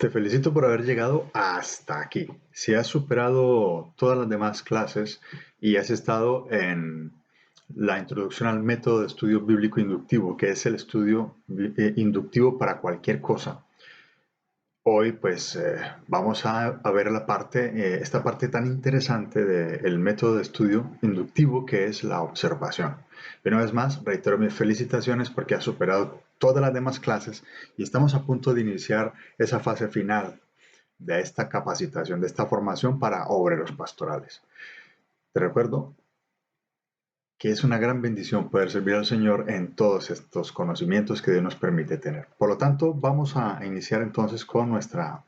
Te felicito por haber llegado hasta aquí. Si has superado todas las demás clases y has estado en la introducción al método de estudio bíblico inductivo, que es el estudio inductivo para cualquier cosa, hoy pues vamos a ver esta parte tan interesante del método de estudio inductivo que es la observación. Y una vez más, reitero mis felicitaciones porque has superado todas las demás clases y estamos a punto de iniciar esa fase final de esta capacitación, de esta formación para obreros pastorales. Te recuerdo que es una gran bendición poder servir al Señor en todos estos conocimientos que Dios nos permite tener. Por lo tanto, vamos a iniciar entonces con nuestra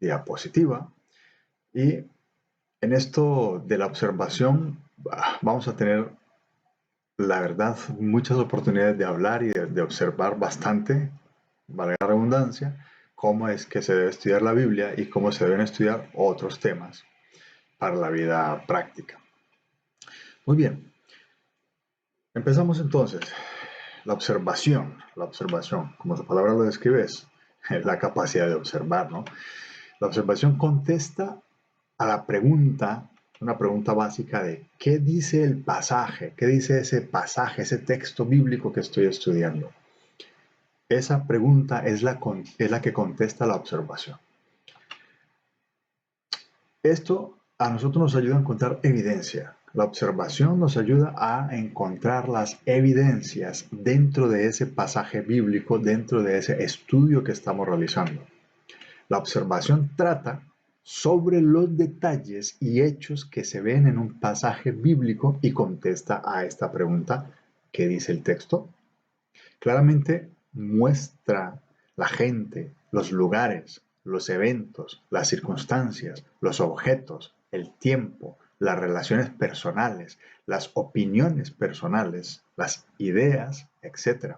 diapositiva y en esto de la observación vamos a tener, la verdad, muchas oportunidades de hablar y de observar bastante, valga la redundancia, cómo es que se debe estudiar la Biblia y cómo se deben estudiar otros temas para la vida práctica. Muy bien, empezamos entonces. La observación, como su palabra lo describe, es la capacidad de observar, ¿no? La observación contesta a la pregunta, una pregunta básica de ¿qué dice el pasaje? ¿Qué dice ese pasaje, ese texto bíblico que estoy estudiando? Esa pregunta es la que contesta la observación. Esto a nosotros nos ayuda a encontrar evidencia. La observación nos ayuda a encontrar las evidencias dentro de ese pasaje bíblico, dentro de ese estudio que estamos realizando. La observación trata sobre los detalles y hechos que se ven en un pasaje bíblico y contesta a esta pregunta: ¿qué dice el texto? Claramente muestra la gente, los lugares, los eventos, las circunstancias, los objetos, el tiempo, las relaciones personales, las opiniones personales, las ideas, etc.,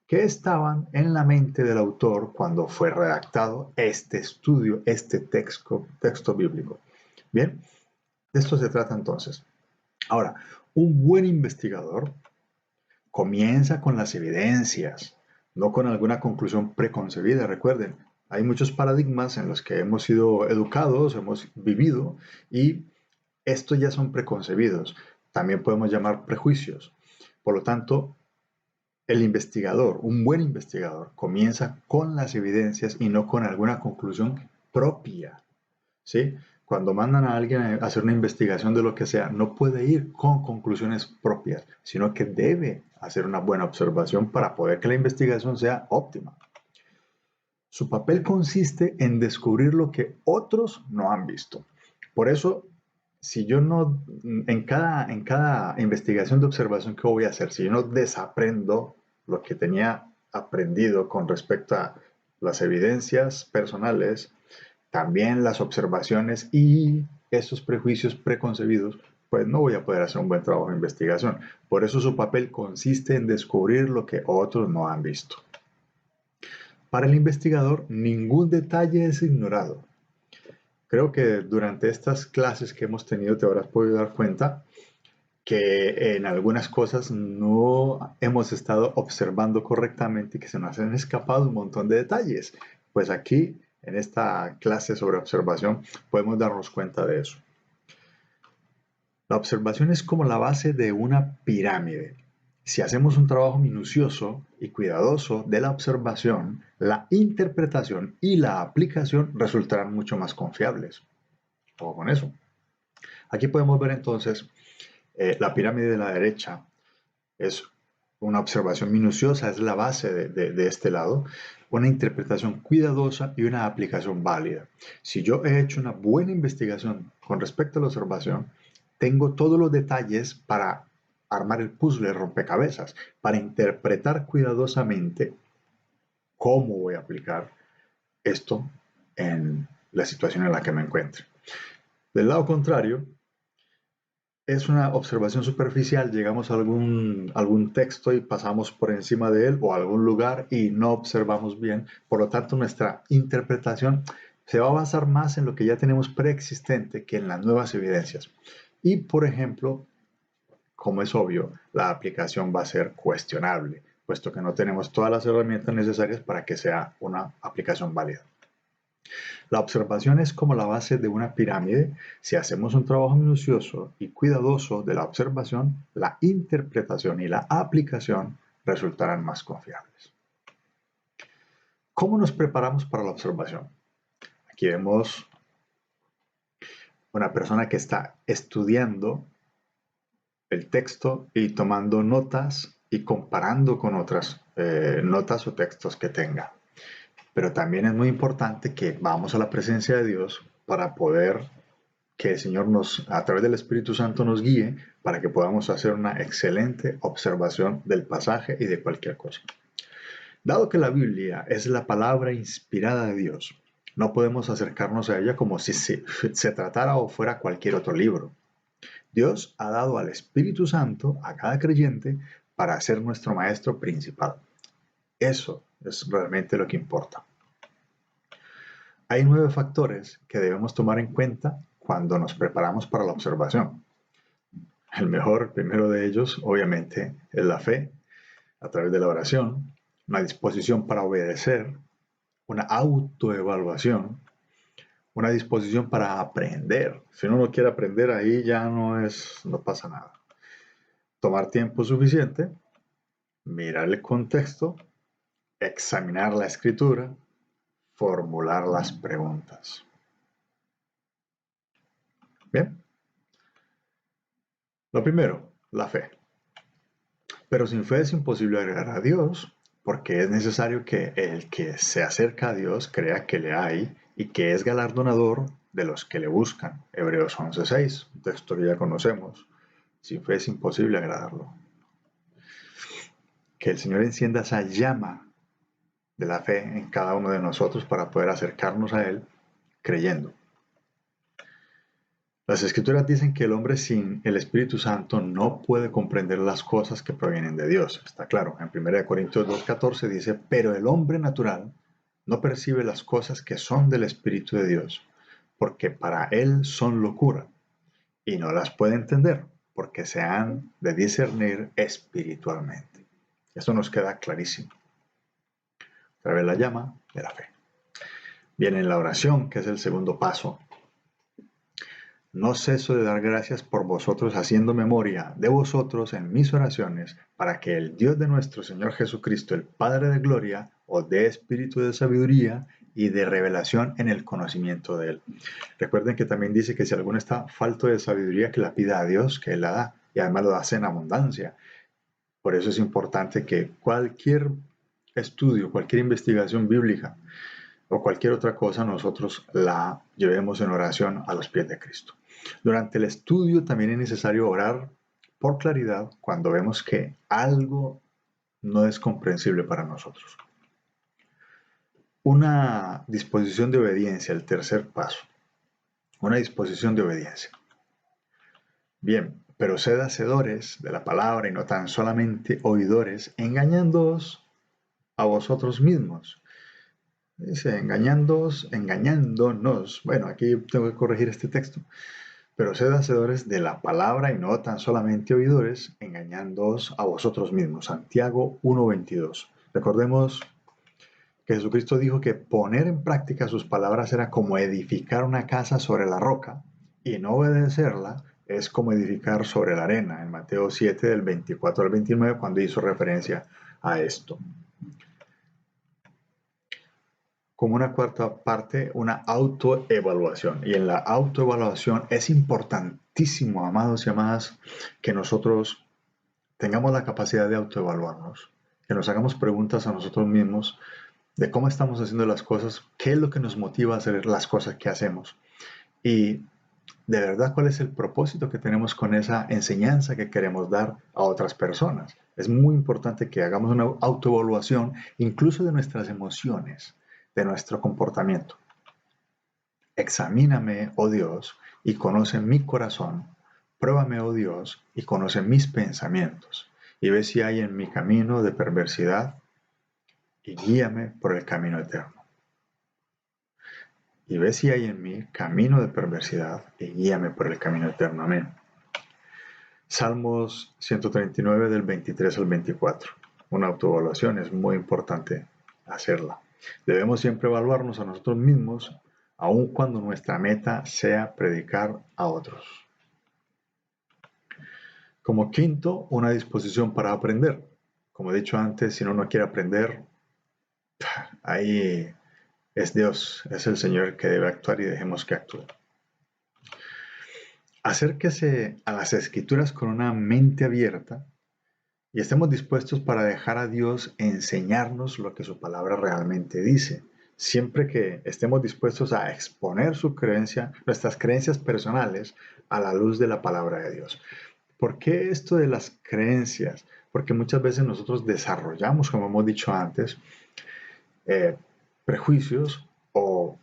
que estaban en la mente del autor cuando fue redactado este estudio, este texto bíblico. Bien, de esto se trata entonces. Ahora, un buen investigador comienza con las evidencias, no con alguna conclusión preconcebida. Recuerden, hay muchos paradigmas en los que hemos sido educados, hemos vivido, y estos ya son preconcebidos. También podemos llamar prejuicios. Por lo tanto, el investigador, un buen investigador, comienza con las evidencias y no con alguna conclusión propia, ¿sí? Cuando mandan a alguien a hacer una investigación de lo que sea, no puede ir con conclusiones propias, sino que debe hacer una buena observación para poder que la investigación sea óptima. Su papel consiste en descubrir lo que otros no han visto. Por eso, si yo no, en cada investigación de observación que voy a hacer, si yo no desaprendo lo que tenía aprendido con respecto a las evidencias personales, también las observaciones y esos prejuicios preconcebidos, pues no voy a poder hacer un buen trabajo de investigación. Por eso su papel consiste en descubrir lo que otros no han visto. Para el investigador, ningún detalle es ignorado. Creo que durante estas clases que hemos tenido te habrás podido dar cuenta que en algunas cosas no hemos estado observando correctamente y que se nos han escapado un montón de detalles. Pues aquí, en esta clase sobre observación, podemos darnos cuenta de eso. La observación es como la base de una pirámide. Si hacemos un trabajo minucioso y cuidadoso de la observación, la interpretación y la aplicación resultarán mucho más confiables. Ojo con eso. Aquí podemos ver entonces la pirámide de la derecha es una observación minuciosa, es la base de este lado, una interpretación cuidadosa y una aplicación válida. Si yo he hecho una buena investigación con respecto a la observación, tengo todos los detalles para armar el puzzle, el rompecabezas, para interpretar cuidadosamente cómo voy a aplicar esto en la situación en la que me encuentre. Del lado contrario, es una observación superficial, llegamos a algún texto y pasamos por encima de él o a algún lugar y no observamos bien. Por lo tanto, nuestra interpretación se va a basar más en lo que ya tenemos preexistente que en las nuevas evidencias. Y, por ejemplo, como es obvio, la aplicación va a ser cuestionable, puesto que no tenemos todas las herramientas necesarias para que sea una aplicación válida. La observación es como la base de una pirámide. Si hacemos un trabajo minucioso y cuidadoso de la observación, la interpretación y la aplicación resultarán más confiables. ¿Cómo nos preparamos para la observación? Aquí vemos una persona que está estudiando el texto y tomando notas y comparando con otras notas o textos que tenga. Pero también es muy importante que vamos a la presencia de Dios para poder que el Señor nos, a través del Espíritu Santo, nos guíe para que podamos hacer una excelente observación del pasaje y de cualquier cosa. Dado que la Biblia es la palabra inspirada de Dios, no podemos acercarnos a ella como si se tratara o fuera cualquier otro libro. Dios ha dado al Espíritu Santo a cada creyente para ser nuestro maestro principal. Eso es realmente lo que importa. Hay 9 factores que debemos tomar en cuenta cuando nos preparamos para la observación. El primero de ellos, obviamente, es la fe a través de la oración, una disposición para obedecer, una autoevaluación, una disposición para aprender. Si uno no quiere aprender, ahí ya no pasa nada. Tomar tiempo suficiente, mirar el contexto, examinar la escritura, formular las preguntas. Bien. Lo primero, la fe. Pero sin fe es imposible agradar a Dios, porque es necesario que el que se acerca a Dios crea que le hay y que es galardonador de los que le buscan. Hebreos 11:6, un texto que ya conocemos. Sin fe es imposible agradarlo. Que el Señor encienda esa llama de la fe en cada uno de nosotros para poder acercarnos a Él creyendo. Las Escrituras dicen que el hombre sin el Espíritu Santo no puede comprender las cosas que provienen de Dios. Está claro, en 1 Corintios 2:14 dice, pero el hombre natural no percibe las cosas que son del Espíritu de Dios, porque para él son locura, y no las puede entender, porque se han de discernir espiritualmente. Esto nos queda clarísimo. A través de la llama de la fe. Viene la oración, que es el segundo paso. No ceso de dar gracias por vosotros, haciendo memoria de vosotros en mis oraciones, para que el Dios de nuestro Señor Jesucristo, el Padre de gloria, os dé espíritu de sabiduría y de revelación en el conocimiento de Él. Recuerden que también dice que si alguno está falto de sabiduría, que la pida a Dios, que Él la da, y además lo hace en abundancia. Por eso es importante que cualquier estudio, cualquier investigación bíblica o cualquier otra cosa, nosotros la llevemos en oración a los pies de Cristo. Durante el estudio también es necesario orar por claridad cuando vemos que algo no es comprensible para nosotros. Una disposición de obediencia, el tercer paso. Una disposición de obediencia. Bien, pero sed hacedores de la palabra y no tan solamente oidores, engañándoos a vosotros mismos. Dice, engañándonos. Bueno, aquí tengo que corregir este texto. Pero sed hacedores de la palabra y no tan solamente oidores, engañándoos a vosotros mismos. Santiago 1:22. Recordemos que Jesucristo dijo que poner en práctica sus palabras era como edificar una casa sobre la roca, y no obedecerla es como edificar sobre la arena, en Mateo 7 del 24 al 29, cuando hizo referencia a esto. Como una cuarta parte, una autoevaluación. Y en la autoevaluación es importantísimo, amados y amadas, que nosotros tengamos la capacidad de autoevaluarnos, que nos hagamos preguntas a nosotros mismos de cómo estamos haciendo las cosas, qué es lo que nos motiva a hacer las cosas que hacemos y de verdad cuál es el propósito que tenemos con esa enseñanza que queremos dar a otras personas. Es muy importante que hagamos una autoevaluación incluso de nuestras emociones, de nuestro comportamiento. Examíname, oh Dios, y conoce mi corazón. Pruébame, oh Dios, y conoce mis pensamientos, y ve si hay en mi camino de perversidad, y guíame por el camino eterno. Y ve si hay en mí camino de perversidad, y guíame por el camino eterno. Amén. Salmos 139 del 23 al 24. Una autoevaluación es muy importante hacerla. Debemos siempre evaluarnos a nosotros mismos, aun cuando nuestra meta sea predicar a otros. Como quinto, una disposición para aprender. Como he dicho antes, si uno no quiere aprender, ahí es Dios, es el Señor el que debe actuar y dejemos que actúe. Acérquese a las Escrituras con una mente abierta y estemos dispuestos para dejar a Dios enseñarnos lo que su palabra realmente dice. Siempre que estemos dispuestos a exponer su creencia, nuestras creencias personales a la luz de la palabra de Dios. ¿Por qué esto de las creencias? Porque muchas veces nosotros desarrollamos, como hemos dicho antes, eh, prejuicios o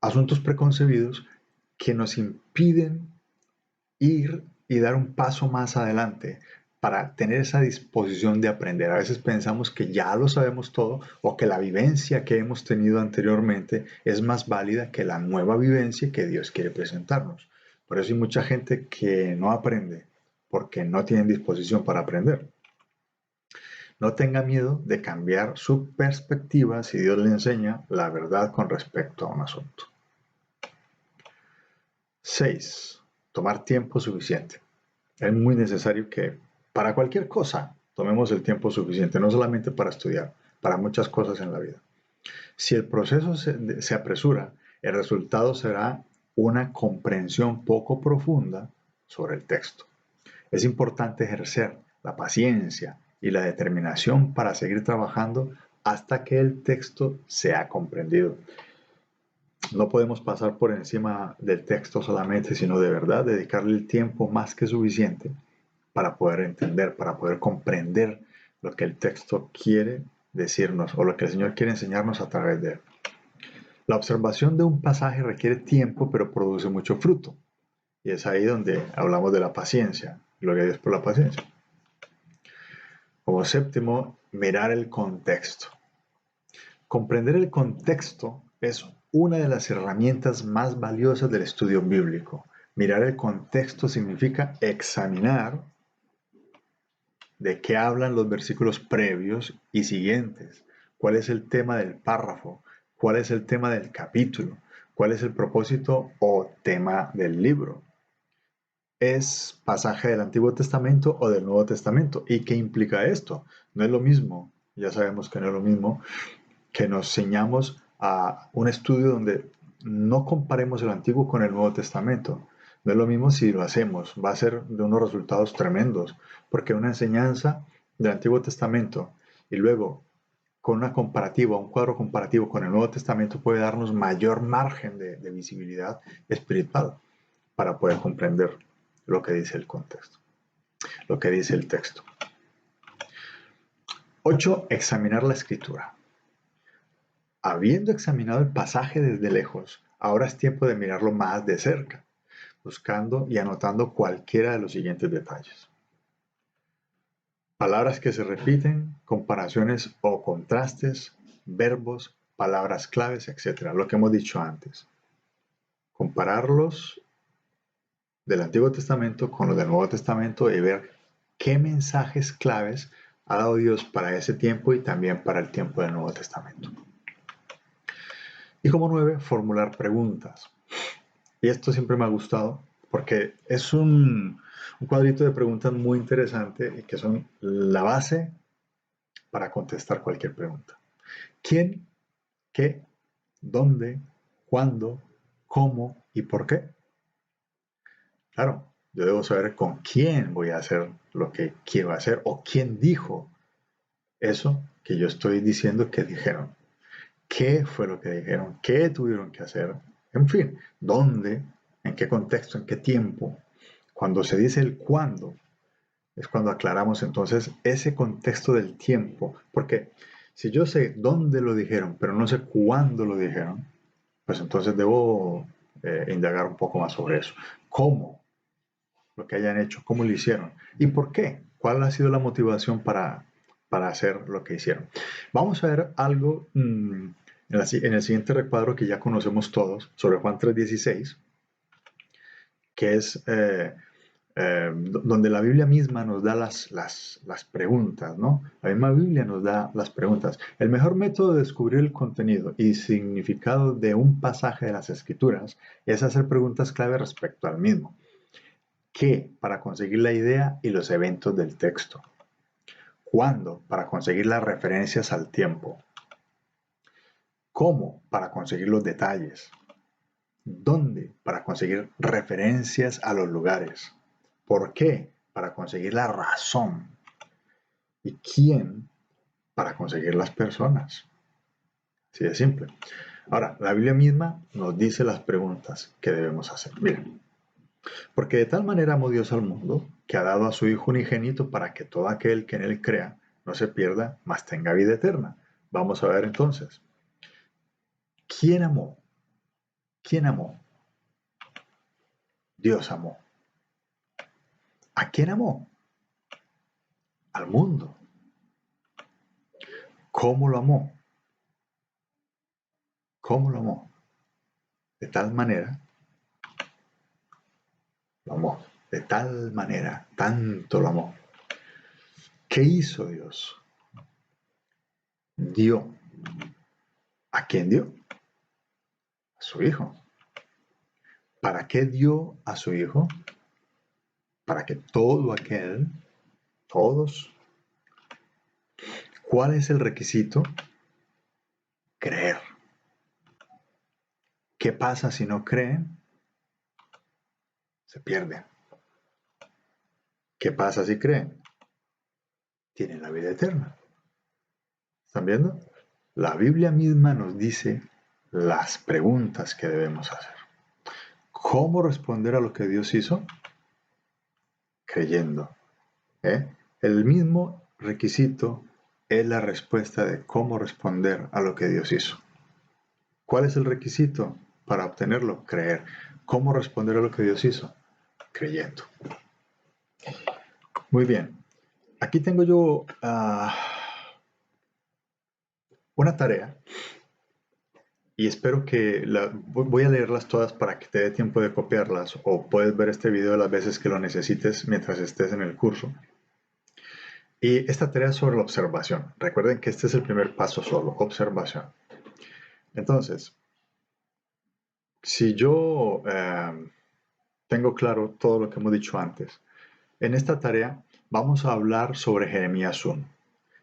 asuntos preconcebidos que nos impiden ir y dar un paso más adelante para tener esa disposición de aprender. A veces pensamos que ya lo sabemos todo o que la vivencia que hemos tenido anteriormente es más válida que la nueva vivencia que Dios quiere presentarnos. Por eso hay mucha gente que no aprende porque no tienen disposición para aprender. No tenga miedo de cambiar su perspectiva si Dios le enseña la verdad con respecto a un asunto. 6. Tomar tiempo suficiente. Es muy necesario que para cualquier cosa tomemos el tiempo suficiente, no solamente para estudiar, para muchas cosas en la vida. Si el proceso se apresura, el resultado será una comprensión poco profunda sobre el texto. Es importante ejercer la paciencia y la determinación para seguir trabajando hasta que el texto sea comprendido. No podemos pasar por encima del texto solamente, sino de verdad dedicarle el tiempo más que suficiente para poder entender, para poder comprender lo que el texto quiere decirnos o lo que el Señor quiere enseñarnos a través de él. La observación de un pasaje requiere tiempo, pero produce mucho fruto. Y es ahí donde hablamos de la paciencia. Gloria a Dios por la paciencia. Como séptimo, mirar el contexto. Comprender el contexto es una de las herramientas más valiosas del estudio bíblico. Mirar el contexto significa examinar de qué hablan los versículos previos y siguientes, cuál es el tema del párrafo, cuál es el tema del capítulo, cuál es el propósito o tema del libro. ¿Es pasaje del Antiguo Testamento o del Nuevo Testamento? ¿Y qué implica esto? No es lo mismo, ya sabemos que no es lo mismo, que nos ceñamos a un estudio donde no comparemos el Antiguo con el Nuevo Testamento. No es lo mismo si lo hacemos, va a ser de unos resultados tremendos, porque una enseñanza del Antiguo Testamento y luego con una comparativa, un cuadro comparativo con el Nuevo Testamento puede darnos mayor margen de visibilidad espiritual para poder comprender lo que dice el contexto, lo que dice el texto. 8. Examinar la escritura. Habiendo examinado el pasaje desde lejos, ahora es tiempo de mirarlo más de cerca, buscando y anotando cualquiera de los siguientes detalles. Palabras que se repiten, comparaciones o contrastes, verbos, palabras claves, etc. Lo que hemos dicho antes. Compararlos del Antiguo Testamento con los del Nuevo Testamento y ver qué mensajes claves ha dado Dios para ese tiempo y también para el tiempo del Nuevo Testamento. Y como 9, formular preguntas. Y esto siempre me ha gustado porque es un cuadrito de preguntas muy interesante y que son la base para contestar cualquier pregunta. ¿Quién? ¿Qué? ¿Dónde? ¿Cuándo? ¿Cómo? ¿Y por qué? Claro, yo debo saber con quién voy a hacer lo que quiero hacer o quién dijo eso que yo estoy diciendo que dijeron. ¿Qué fue lo que dijeron? ¿Qué tuvieron que hacer? En fin, ¿dónde? ¿En qué contexto? ¿En qué tiempo? Cuando se dice el cuándo, es cuando aclaramos entonces ese contexto del tiempo. Porque si yo sé dónde lo dijeron, pero no sé cuándo lo dijeron, pues entonces debo indagar un poco más sobre eso. ¿Cómo? Lo que hayan hecho, cómo lo hicieron y por qué. ¿Cuál ha sido la motivación para hacer lo que hicieron? Vamos a ver algo en el siguiente recuadro que ya conocemos todos sobre Juan 3:16, que es donde la Biblia misma nos da las preguntas, ¿no? La misma Biblia nos da las preguntas. El mejor método de descubrir el contenido y significado de un pasaje de las Escrituras es hacer preguntas clave respecto al mismo. ¿Qué? Para conseguir la idea y los eventos del texto. ¿Cuándo? Para conseguir las referencias al tiempo. ¿Cómo? Para conseguir los detalles. ¿Dónde? Para conseguir referencias a los lugares. ¿Por qué? Para conseguir la razón. ¿Y quién? Para conseguir las personas. Así de simple. Ahora, la Biblia misma nos dice las preguntas que debemos hacer. Miren, porque de tal manera amó Dios al mundo, que ha dado a su Hijo unigénito para que todo aquel que en él crea no se pierda, mas tenga vida eterna. Vamos a ver entonces. ¿Quién amó? ¿Quién amó? Dios amó. ¿A quién amó? Al mundo. ¿Cómo lo amó? ¿Cómo lo amó? De tal manera, lo amó. De tal manera, tanto lo amó. ¿Qué hizo Dios? Dio. ¿A quién dio? A su Hijo. ¿Para qué dio a su Hijo? Para que todo aquel, todos, ¿cuál es el requisito? Creer. ¿Qué pasa si no creen? Se pierden. ¿Qué pasa si creen? Tienen la vida eterna. ¿Están viendo? La Biblia misma nos dice las preguntas que debemos hacer. ¿Cómo responder a lo que Dios hizo? Creyendo. El mismo requisito es la respuesta de cómo responder a lo que Dios hizo. ¿Cuál es el requisito para obtenerlo? Creer. ¿Cómo responder a lo que Dios hizo? Creyendo. Muy bien. Aquí tengo yo una tarea y espero que voy a leerlas todas para que te dé tiempo de copiarlas, o puedes ver este video las veces que lo necesites mientras estés en el curso. Y esta tarea es sobre la observación. Recuerden que este es el primer paso solo, observación. Entonces, si yo tengo claro todo lo que hemos dicho antes, en esta tarea vamos a hablar sobre Jeremías 1.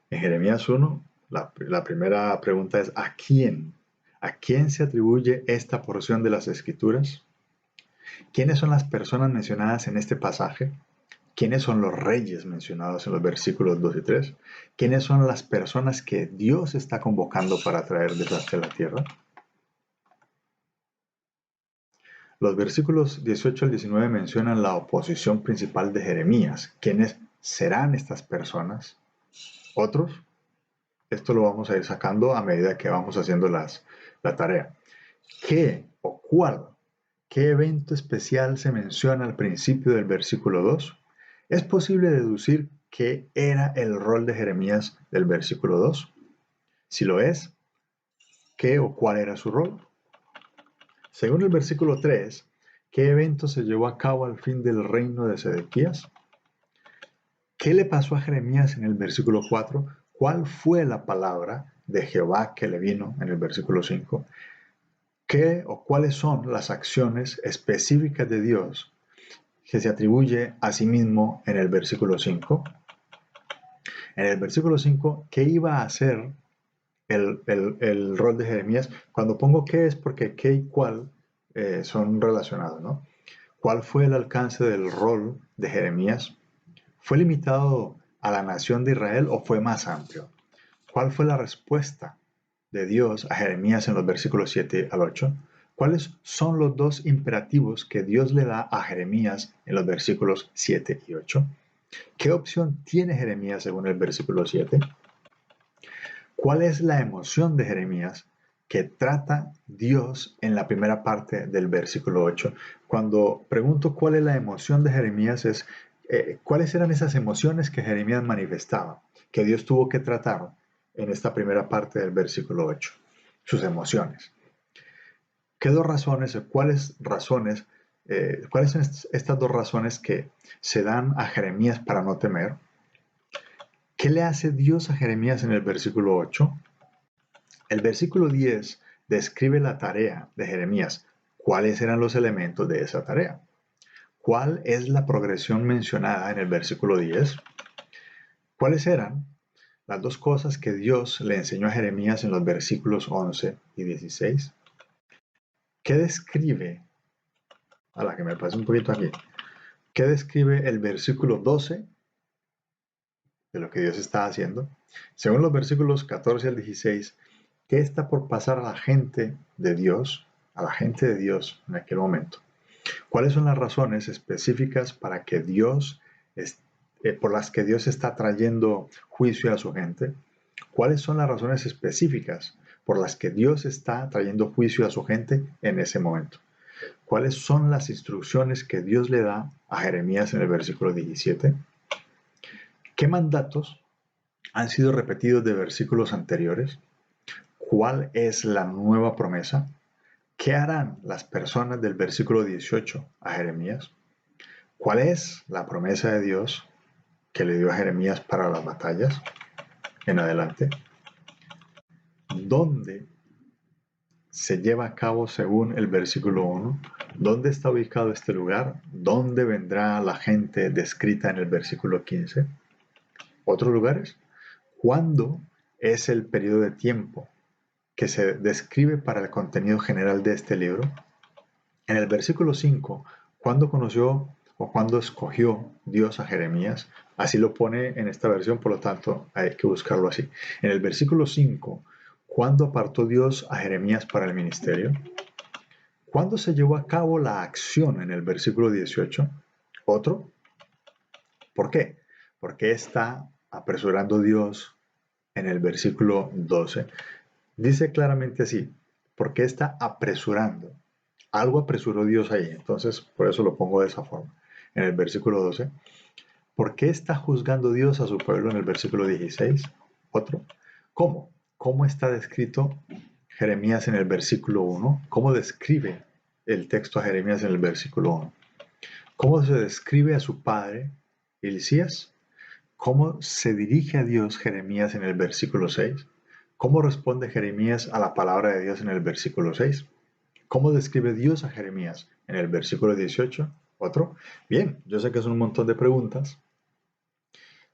En Jeremías 1, la primera pregunta es ¿a quién? ¿A quién se atribuye esta porción de las Escrituras? ¿Quiénes son las personas mencionadas en este pasaje? ¿Quiénes son los reyes mencionados en los versículos 2 y 3? ¿Quiénes son las personas que Dios está convocando para traer desastre a la tierra? Los versículos 18 al 19 mencionan la oposición principal de Jeremías. ¿Quiénes serán estas personas? ¿Otros? Esto lo vamos a ir sacando a medida que vamos haciendo la tarea. ¿Qué o cuál? ¿Qué evento especial se menciona al principio del versículo 2? ¿Es posible deducir qué era el rol de Jeremías del versículo 2? Si lo es, ¿qué o cuál era su rol? Según el versículo 3, ¿qué evento se llevó a cabo al fin del reino de Sedequías? ¿Qué le pasó a Jeremías en el versículo 4? ¿Cuál fue la palabra de Jehová que le vino en el versículo 5? ¿Qué o cuáles son las acciones específicas de Dios que se atribuye a sí mismo en el versículo 5? En el versículo 5, ¿qué iba a hacer el rol de Jeremías? Cuando pongo qué es porque qué y cuál son relacionados, ¿no? ¿Cuál fue el alcance del rol de Jeremías? ¿Fue limitado a la nación de Israel o fue más amplio? ¿Cuál fue la respuesta de Dios a Jeremías en los versículos 7 al 8? ¿Cuáles son los dos imperativos que Dios le da a Jeremías en los versículos 7 y 8? ¿Qué opción tiene Jeremías según el versículo 7? ¿Cuál es la emoción de Jeremías que trata Dios en la primera parte del versículo 8? Cuando pregunto cuál es la emoción de Jeremías es cuáles eran esas emociones que Jeremías manifestaba, que Dios tuvo que tratar en esta primera parte del versículo 8. Sus emociones. ¿Qué dos razones o cuáles razones ¿Cuáles son estas dos razones que se dan a Jeremías para no temer? ¿Qué le hace Dios a Jeremías en el versículo 8? El versículo 10 describe la tarea de Jeremías. ¿Cuáles eran los elementos de esa tarea? ¿Cuál es la progresión mencionada en el versículo 10? ¿Cuáles eran las dos cosas que Dios le enseñó a Jeremías en los versículos 11 y 16? ¿Qué describe? A la que me pase un poquito aquí. ¿Qué describe el versículo 12 de lo que Dios está haciendo? Según los versículos 14 al 16, ¿qué está por pasar a la gente de Dios, en aquel momento? ¿Cuáles son las razones específicas para que por las que Dios está trayendo juicio a su gente? ¿Cuáles son las razones específicas por las que Dios está trayendo juicio a su gente en ese momento? ¿Cuáles son las instrucciones que Dios le da a Jeremías en el versículo 17? ¿Qué mandatos han sido repetidos de versículos anteriores? ¿Cuál es la nueva promesa? ¿Qué harán las personas del versículo 18 a Jeremías? ¿Cuál es la promesa de Dios que le dio a Jeremías para las batallas en adelante? ¿Dónde se lleva a cabo según el versículo 1? ¿Dónde está ubicado este lugar? ¿Dónde vendrá la gente descrita en el versículo 15? ¿Otros lugares? ¿Cuándo es el periodo de tiempo que se describe para el contenido general de este libro? En el versículo 5, ¿cuándo conoció o cuándo escogió Dios a Jeremías? Así lo pone en esta versión, por lo tanto hay que buscarlo así. En el versículo 5, ¿cuándo apartó Dios a Jeremías para el ministerio? ¿Cuándo se llevó a cabo la acción en el versículo 18? ¿Otro? ¿Por qué? Porque está apresurando Dios en el versículo 12. Dice claramente así, porque está apresurando. Algo apresuró Dios ahí, entonces por eso lo pongo de esa forma. En el versículo 12, ¿por qué está juzgando Dios a su pueblo en el versículo 16? Otro, ¿cómo? ¿Cómo está descrito Jeremías en el versículo 1? ¿Cómo describe el texto a Jeremías en el versículo 1? ¿Cómo se describe a su padre, Hilcías? ¿Cómo se dirige a Dios Jeremías en el versículo 6? ¿Cómo responde Jeremías a la palabra de Dios en el versículo 6? ¿Cómo describe Dios a Jeremías en el versículo 18? ¿Otro? Bien, yo sé que son un montón de preguntas,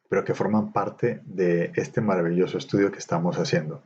pero que forman parte de este maravilloso estudio que estamos haciendo.